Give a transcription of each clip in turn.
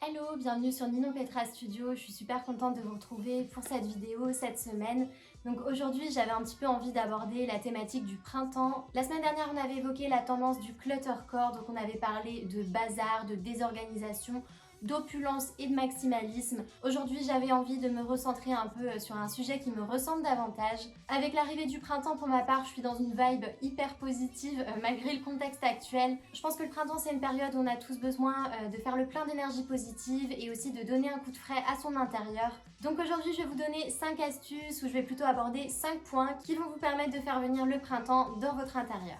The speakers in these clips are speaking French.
Hello, bienvenue sur Nino Petra Studio. Je suis super contente de vous retrouver pour cette vidéo cette semaine. Donc aujourd'hui, j'avais un petit peu envie d'aborder la thématique du printemps. La semaine dernière, on avait évoqué la tendance du cluttercore, donc on avait parlé de bazar, de désorganisation, d'opulence et de maximalisme. Aujourd'hui, j'avais envie de me recentrer un peu sur un sujet qui me ressemble davantage. Avec l'arrivée du printemps, pour ma part, je suis dans une vibe hyper positive malgré le contexte actuel. Je pense que le printemps, c'est une période où on a tous besoin de faire le plein d'énergie positive et aussi de donner un coup de frais à son intérieur. Donc aujourd'hui, je vais vous donner 5 astuces où je vais plutôt aborder 5 points qui vont vous permettre de faire venir le printemps dans votre intérieur.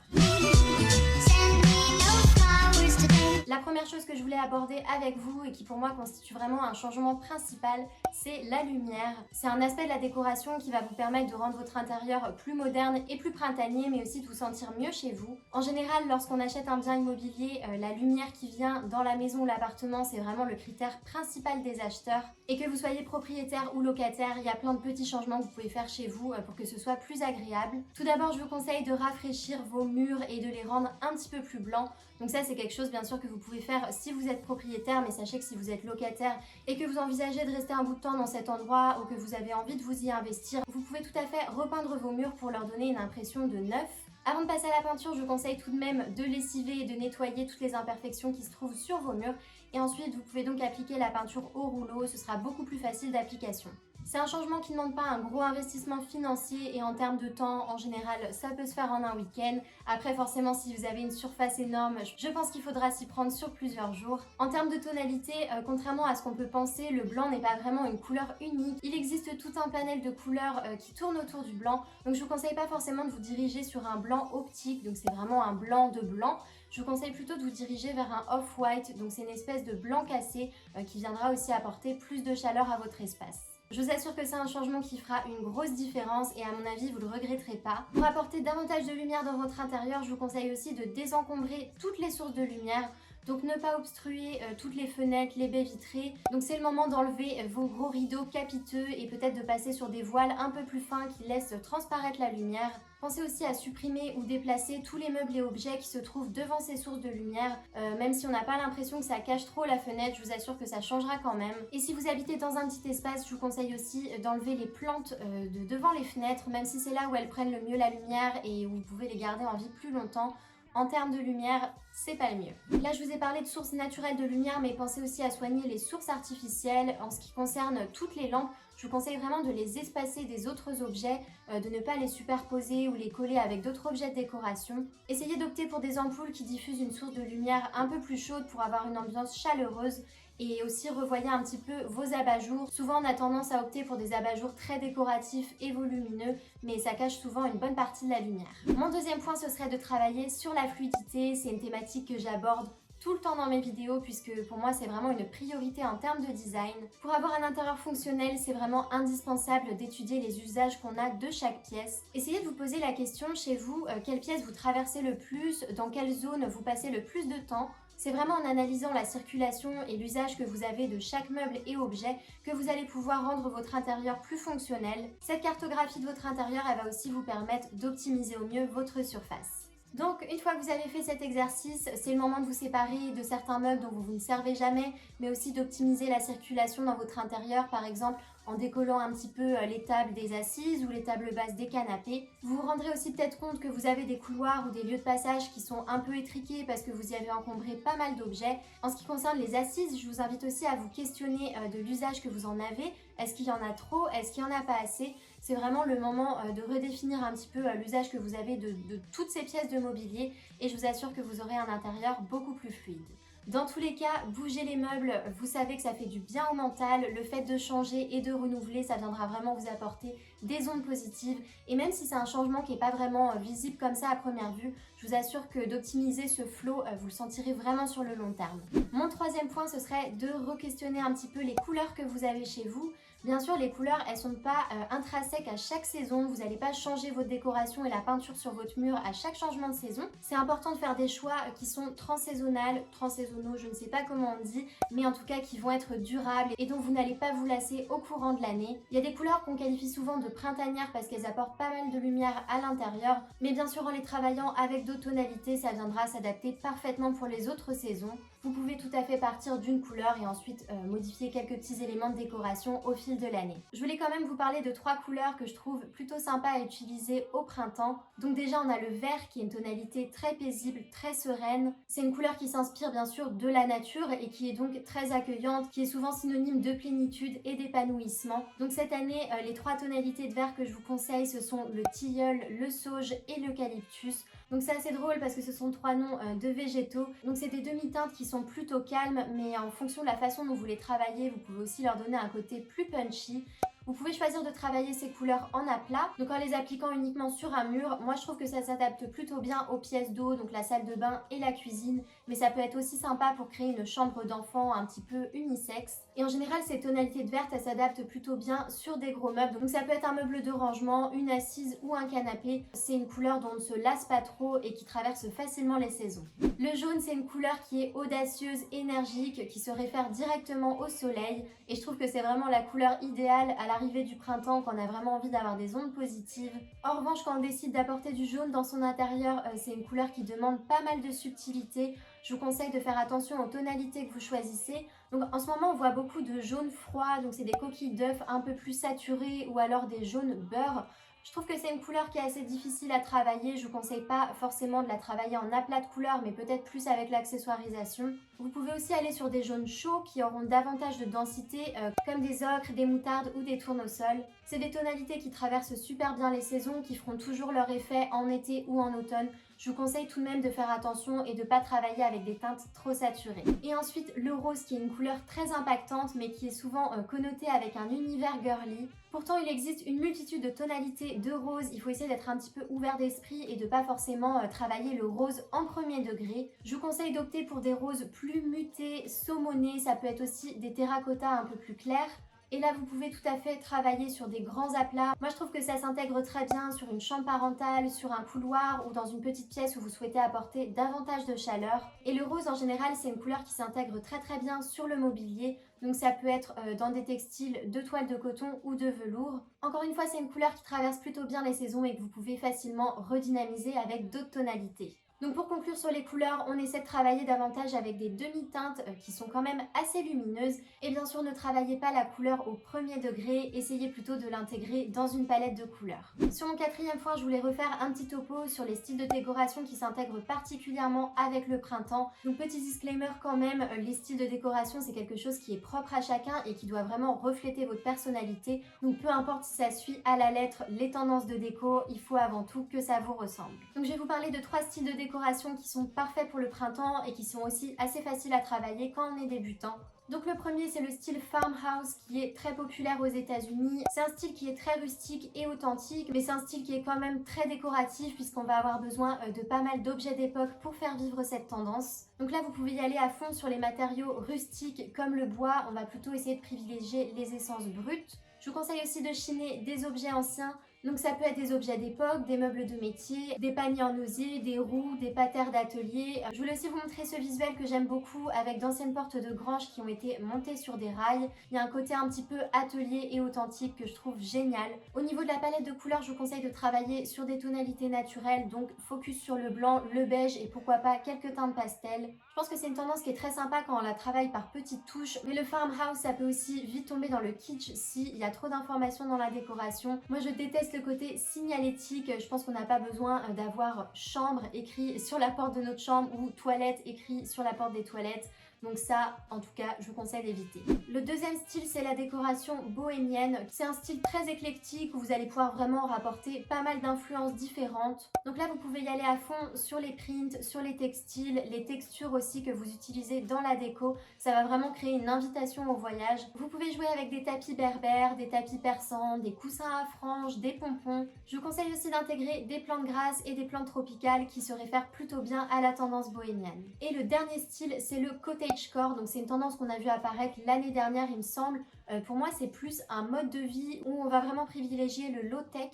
La première chose que je voulais aborder avec vous et qui pour moi constitue vraiment un changement principal, c'est la lumière. C'est un aspect de la décoration qui va vous permettre de rendre votre intérieur plus moderne et plus printanier, mais aussi de vous sentir mieux chez vous. En général, lorsqu'on achète un bien immobilier, la lumière qui vient dans la maison ou l'appartement, c'est vraiment le critère principal des acheteurs. Et que vous soyez propriétaire ou locataire, il y a plein de petits changements que vous pouvez faire chez vous pour que ce soit plus agréable. Tout d'abord, je vous conseille de rafraîchir vos murs et de les rendre un petit peu plus blancs. Donc ça, c'est quelque chose bien sûr que vous pouvez faire si vous êtes propriétaire, mais sachez que si vous êtes locataire et que vous envisagez de rester un bout de temps dans cet endroit ou que vous avez envie de vous y investir, vous pouvez tout à fait repeindre vos murs pour leur donner une impression de neuf. Avant de passer à la peinture, je vous conseille tout de même de lessiver et de nettoyer toutes les imperfections qui se trouvent sur vos murs. Et ensuite, vous pouvez donc appliquer la peinture au rouleau, ce sera beaucoup plus facile d'application. C'est un changement qui ne demande pas un gros investissement financier et en termes de temps, en général, ça peut se faire en un week-end. Après, forcément, si vous avez une surface énorme, je pense qu'il faudra s'y prendre sur plusieurs jours. En termes de tonalité, contrairement à ce qu'on peut penser, le blanc n'est pas vraiment une couleur unique. Il existe tout un panel de couleurs qui tourne autour du blanc. Donc je vous conseille pas forcément de vous diriger sur un blanc optique, donc c'est vraiment un blanc de blanc. Je vous conseille plutôt de vous diriger vers un off-white, donc c'est une espèce de blanc cassé qui viendra aussi apporter plus de chaleur à votre espace. Je vous assure que c'est un changement qui fera une grosse différence et à mon avis vous ne le regretterez pas. Pour apporter davantage de lumière dans votre intérieur, je vous conseille aussi de désencombrer toutes les sources de lumière. Donc ne pas obstruer toutes les fenêtres, les baies vitrées. Donc c'est le moment d'enlever vos gros rideaux capiteux et peut-être de passer sur des voiles un peu plus fins qui laissent transparaître la lumière. Pensez aussi à supprimer ou déplacer tous les meubles et objets qui se trouvent devant ces sources de lumière. Même si on n'a pas l'impression que ça cache trop la fenêtre, je vous assure que ça changera quand même. Et si vous habitez dans un petit espace, je vous conseille aussi d'enlever les plantes de devant les fenêtres, même si c'est là où elles prennent le mieux la lumière et où vous pouvez les garder en vie plus longtemps. En termes de lumière, c'est pas le mieux. Là, je vous ai parlé de sources naturelles de lumière, mais pensez aussi à soigner les sources artificielles. En ce qui concerne toutes les lampes, je vous conseille vraiment de les espacer des autres objets, de ne pas les superposer ou les coller avec d'autres objets de décoration. Essayez d'opter pour des ampoules qui diffusent une source de lumière un peu plus chaude pour avoir une ambiance chaleureuse. Et aussi revoyez un petit peu vos abat-jours. Souvent on a tendance à opter pour des abat-jours très décoratifs et volumineux, mais ça cache souvent une bonne partie de la lumière. Mon deuxième point, ce serait de travailler sur la fluidité. C'est une thématique que j'aborde tout le temps dans mes vidéos puisque pour moi c'est vraiment une priorité en termes de design. Pour avoir un intérieur fonctionnel, c'est vraiment indispensable d'étudier les usages qu'on a de chaque pièce. Essayez de vous poser la question chez vous, quelle pièce vous traversez le plus, dans quelle zone vous passez le plus de temps. C'est vraiment en analysant la circulation et l'usage que vous avez de chaque meuble et objet que vous allez pouvoir rendre votre intérieur plus fonctionnel. Cette cartographie de votre intérieur, elle va aussi vous permettre d'optimiser au mieux votre surface. Donc une fois que vous avez fait cet exercice, c'est le moment de vous séparer de certains meubles dont vous ne servez jamais, mais aussi d'optimiser la circulation dans votre intérieur, par exemple en décollant un petit peu les tables des assises ou les tables basses des canapés. Vous vous rendrez aussi peut-être compte que vous avez des couloirs ou des lieux de passage qui sont un peu étriqués parce que vous y avez encombré pas mal d'objets. En ce qui concerne les assises, je vous invite aussi à vous questionner de l'usage que vous en avez. Est-ce qu'il y en a trop? Est-ce qu'il n'y en a pas assez? C'est vraiment le moment de redéfinir un petit peu l'usage que vous avez de toutes ces pièces de mobilier et je vous assure que vous aurez un intérieur beaucoup plus fluide. Dans tous les cas, bougez les meubles, vous savez que ça fait du bien au mental, le fait de changer et de renouveler, ça viendra vraiment vous apporter des ondes positives et même si c'est un changement qui n'est pas vraiment visible comme ça à première vue, je vous assure que d'optimiser ce flow, vous le sentirez vraiment sur le long terme. Mon troisième point, ce serait de re-questionner un petit peu les couleurs que vous avez chez vous. Bien sûr, les couleurs, elles sont pas intrinsèques à chaque saison. Vous n'allez pas changer votre décoration et la peinture sur votre mur à chaque changement de saison. C'est important de faire des choix qui sont transsaisonnaux, je ne sais pas comment on dit, mais en tout cas qui vont être durables et dont vous n'allez pas vous lasser au courant de l'année. Il y a des couleurs qu'on qualifie souvent de printanières parce qu'elles apportent pas mal de lumière à l'intérieur, mais bien sûr en les travaillant avec d'autres tonalités, ça viendra s'adapter parfaitement pour les autres saisons. Vous pouvez tout à fait partir d'une couleur et ensuite modifier quelques petits éléments de décoration au fil de l'année. Je voulais quand même vous parler de 3 couleurs que je trouve plutôt sympa à utiliser au printemps. Donc déjà on a le vert qui est une tonalité très paisible, très sereine. C'est une couleur qui s'inspire bien sûr de la nature et qui est donc très accueillante, qui est souvent synonyme de plénitude et d'épanouissement. Donc cette année, les 3 tonalités de vert que je vous conseille, ce sont le tilleul, le sauge et l'eucalyptus. Donc c'est assez drôle parce que ce sont 3 noms de végétaux. Donc c'est des demi-teintes qui sont plutôt calmes, mais en fonction de la façon dont vous les travaillez, vous pouvez aussi leur donner un côté plus punchy. Vous pouvez choisir de travailler ces couleurs en aplat, donc en les appliquant uniquement sur un mur. Moi je trouve que ça s'adapte plutôt bien aux pièces d'eau, donc la salle de bain et la cuisine, mais ça peut être aussi sympa pour créer une chambre d'enfant un petit peu unisexe. Et en général ces tonalités de vert, elles s'adaptent plutôt bien sur des gros meubles, donc ça peut être un meuble de rangement, une assise ou un canapé. C'est une couleur dont on ne se lasse pas trop et qui traverse facilement les saisons. Le jaune, c'est une couleur qui est audacieuse, énergique, qui se réfère directement au soleil, et je trouve que c'est vraiment la couleur idéale à l'arrivée du printemps quand on a vraiment envie d'avoir des ondes positives. En revanche, quand on décide d'apporter du jaune dans son intérieur, c'est une couleur qui demande pas mal de subtilité. Je vous conseille de faire attention aux tonalités que vous choisissez. Donc en ce moment, on voit beaucoup de jaune froid, donc c'est des coquilles d'œufs un peu plus saturées ou alors des jaunes beurre. Je trouve que c'est une couleur qui est assez difficile à travailler. Je vous conseille pas forcément de la travailler en aplat de couleur, mais peut-être plus avec l'accessoirisation. Vous pouvez aussi aller sur des jaunes chauds qui auront davantage de densité, comme des ocres, des moutardes ou des tournesols. C'est des tonalités qui traversent super bien les saisons, qui feront toujours leur effet en été ou en automne. Je vous conseille tout de même de faire attention et de ne pas travailler avec des teintes trop saturées. Et ensuite, le rose qui est une couleur très impactante mais qui est souvent connotée avec un univers girly. Pourtant, il existe une multitude de tonalités de rose. Il faut essayer d'être un petit peu ouvert d'esprit et de pas forcément travailler le rose en premier degré. Je vous conseille d'opter pour des roses plus mutés, saumonés. Ça peut être aussi des terracottas un peu plus clairs. Et là, vous pouvez tout à fait travailler sur des grands aplats. Moi, je trouve que ça s'intègre très bien sur une chambre parentale, sur un couloir ou dans une petite pièce où vous souhaitez apporter davantage de chaleur. Et le rose, en général, c'est une couleur qui s'intègre très bien sur le mobilier. Donc ça peut être dans des textiles de toile de coton ou de velours. Encore une fois, c'est une couleur qui traverse plutôt bien les saisons et que vous pouvez facilement redynamiser avec d'autres tonalités. Donc pour conclure sur les couleurs, on essaie de travailler davantage avec des demi-teintes qui sont quand même assez lumineuses. Et bien sûr, ne travaillez pas la couleur au premier degré, essayez plutôt de l'intégrer dans une palette de couleurs. Sur mon 4e point, je voulais refaire un petit topo sur les styles de décoration qui s'intègrent particulièrement avec le printemps. Donc petit disclaimer quand même, les styles de décoration c'est quelque chose qui est propre à chacun et qui doit vraiment refléter votre personnalité. Donc peu importe si ça suit à la lettre les tendances de déco, il faut avant tout que ça vous ressemble. Donc je vais vous parler de 3 styles de décoration qui sont parfaits pour le printemps et qui sont aussi assez faciles à travailler quand on est débutant. Donc le premier, c'est le style farmhouse qui est très populaire aux États-Unis. C'est un style qui est très rustique et authentique, mais c'est un style qui est quand même très décoratif puisqu'on va avoir besoin de pas mal d'objets d'époque pour faire vivre cette tendance. Donc là, vous pouvez y aller à fond sur les matériaux rustiques comme le bois. On va plutôt essayer de privilégier les essences brutes. Je vous conseille aussi de chiner des objets anciens. Donc ça peut être des objets d'époque, des meubles de métier, des paniers en osier, des roues, des patères d'atelier. Je voulais aussi vous montrer ce visuel que j'aime beaucoup avec d'anciennes portes de grange qui ont été montées sur des rails. Il y a un côté un petit peu atelier et authentique que je trouve génial. Au niveau de la palette de couleurs, je vous conseille de travailler sur des tonalités naturelles, donc focus sur le blanc, le beige et pourquoi pas quelques teintes pastel. Je pense que c'est une tendance qui est très sympa quand on la travaille par petites touches, mais le farmhouse ça peut aussi vite tomber dans le kitsch s'il y a trop d'informations dans la décoration. Moi je déteste le côté signalétique, je pense qu'on n'a pas besoin d'avoir chambre écrit sur la porte de notre chambre ou toilette écrit sur la porte des toilettes. Donc ça, en tout cas, je vous conseille d'éviter. Le deuxième style, c'est la décoration bohémienne. C'est un style très éclectique où vous allez pouvoir vraiment rapporter pas mal d'influences différentes. Donc là, vous pouvez y aller à fond sur les prints, sur les textiles, les textures aussi que vous utilisez dans la déco. Ça va vraiment créer une invitation au voyage. Vous pouvez jouer avec des tapis berbères, des tapis persans, des coussins à franges, des pompons. Je vous conseille aussi d'intégrer des plantes grasses et des plantes tropicales qui se réfèrent plutôt bien à la tendance bohémienne. Et le dernier style, c'est le cottagecore. Donc c'est une tendance qu'on a vu apparaître l'année dernière, il me semble. Pour moi, c'est plus un mode de vie où on va vraiment privilégier le low-tech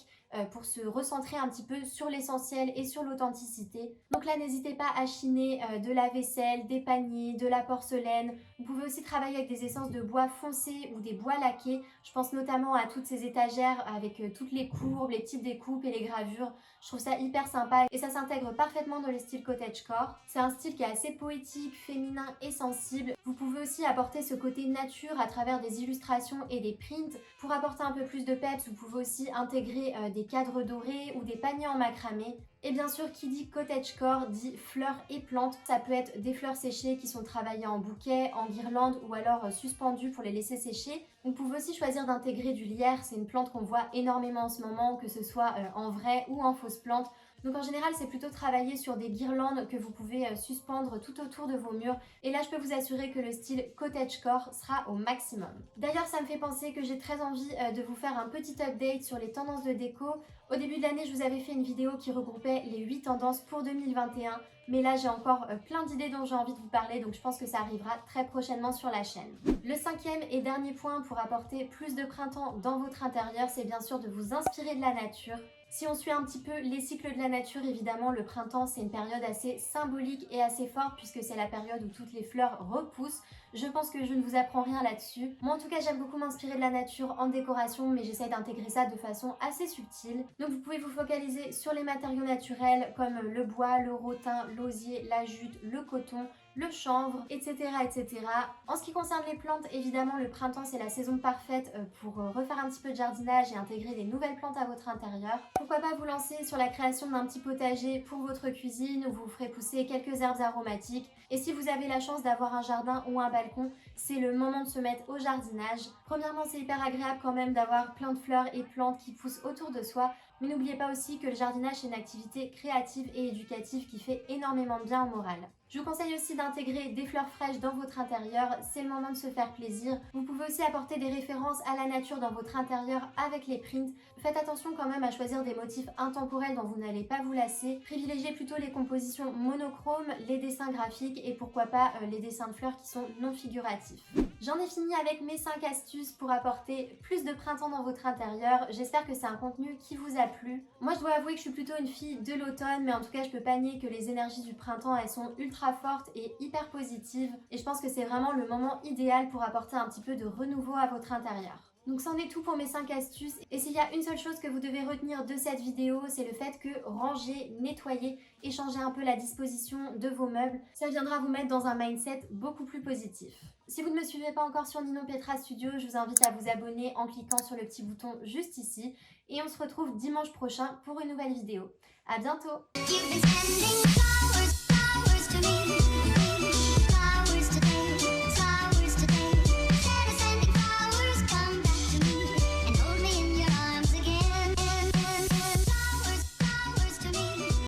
pour se recentrer un petit peu sur l'essentiel et sur l'authenticité. Donc là, n'hésitez pas à chiner de la vaisselle, des paniers, de la porcelaine. Vous pouvez aussi travailler avec des essences de bois foncé ou des bois laqués. Je pense notamment à toutes ces étagères avec toutes les courbes, les petites découpes et les gravures. Je trouve ça hyper sympa et ça s'intègre parfaitement dans le style cottagecore. C'est un style qui est assez poétique, féminin et sensible. Vous pouvez aussi apporter ce côté nature à travers des illustrations et des prints. Pour apporter un peu plus de peps, vous pouvez aussi intégrer des cadres dorés ou des paniers en macramé. Et bien sûr, qui dit cottagecore dit fleurs et plantes. Ça peut être des fleurs séchées qui sont travaillées en bouquet, en guirlande ou alors suspendues pour les laisser sécher. Vous pouvez aussi choisir d'intégrer du lierre, c'est une plante qu'on voit énormément en ce moment, que ce soit en vrai ou en fausse plante. Donc en général, c'est plutôt travailler sur des guirlandes que vous pouvez suspendre tout autour de vos murs. Et là, je peux vous assurer que le style cottagecore sera au maximum. D'ailleurs, ça me fait penser que j'ai très envie de vous faire un petit update sur les tendances de déco. Au début de l'année, je vous avais fait une vidéo qui regroupait les 8 tendances pour 2021. Mais là, j'ai encore plein d'idées dont j'ai envie de vous parler, donc je pense que ça arrivera très prochainement sur la chaîne. Le cinquième et dernier point pour apporter plus de printemps dans votre intérieur, c'est bien sûr de vous inspirer de la nature. Si on suit un petit peu les cycles de la nature, évidemment, le printemps, c'est une période assez symbolique et assez forte puisque c'est la période où toutes les fleurs repoussent. Je pense que je ne vous apprends rien là-dessus. Moi, en tout cas, j'aime beaucoup m'inspirer de la nature en décoration, mais j'essaie d'intégrer ça de façon assez subtile. Donc, vous pouvez vous focaliser sur les matériaux naturels comme le bois, le rotin, l'osier, la jute, le coton, le chanvre, etc., etc. En ce qui concerne les plantes, évidemment, le printemps, c'est la saison parfaite pour refaire un petit peu de jardinage et intégrer des nouvelles plantes à votre intérieur. Pourquoi pas vous lancer sur la création d'un petit potager pour votre cuisine où vous ferez pousser quelques herbes aromatiques. Et si vous avez la chance d'avoir un jardin ou un balcon, c'est le moment de se mettre au jardinage. Premièrement, c'est hyper agréable quand même d'avoir plein de fleurs et plantes qui poussent autour de soi. Mais n'oubliez pas aussi que le jardinage, c'est une activité créative et éducative qui fait énormément de bien au moral. Je vous conseille aussi d'intégrer des fleurs fraîches dans votre intérieur, c'est le moment de se faire plaisir. Vous pouvez aussi apporter des références à la nature dans votre intérieur avec les prints. Faites attention quand même à choisir des motifs intemporels dont vous n'allez pas vous lasser. Privilégiez plutôt les compositions monochromes, les dessins graphiques et pourquoi pas les dessins de fleurs qui sont non figuratifs. J'en ai fini avec mes 5 astuces pour apporter plus de printemps dans votre intérieur. J'espère que c'est un contenu qui vous a plu. Moi, je dois avouer que je suis plutôt une fille de l'automne, mais en tout cas, je peux pas nier que les énergies du printemps, elles sont ultra fortes et hyper positives. Et je pense que c'est vraiment le moment idéal pour apporter un petit peu de renouveau à votre intérieur. Donc c'en est tout pour mes 5 astuces. Et s'il y a une seule chose que vous devez retenir de cette vidéo, c'est le fait que ranger, nettoyer et changer un peu la disposition de vos meubles, ça viendra vous mettre dans un mindset beaucoup plus positif. Si vous ne me suivez pas encore sur Ninon Petra Studio, je vous invite à vous abonner en cliquant sur le petit bouton juste ici. Et on se retrouve dimanche prochain pour une nouvelle vidéo. À bientôt!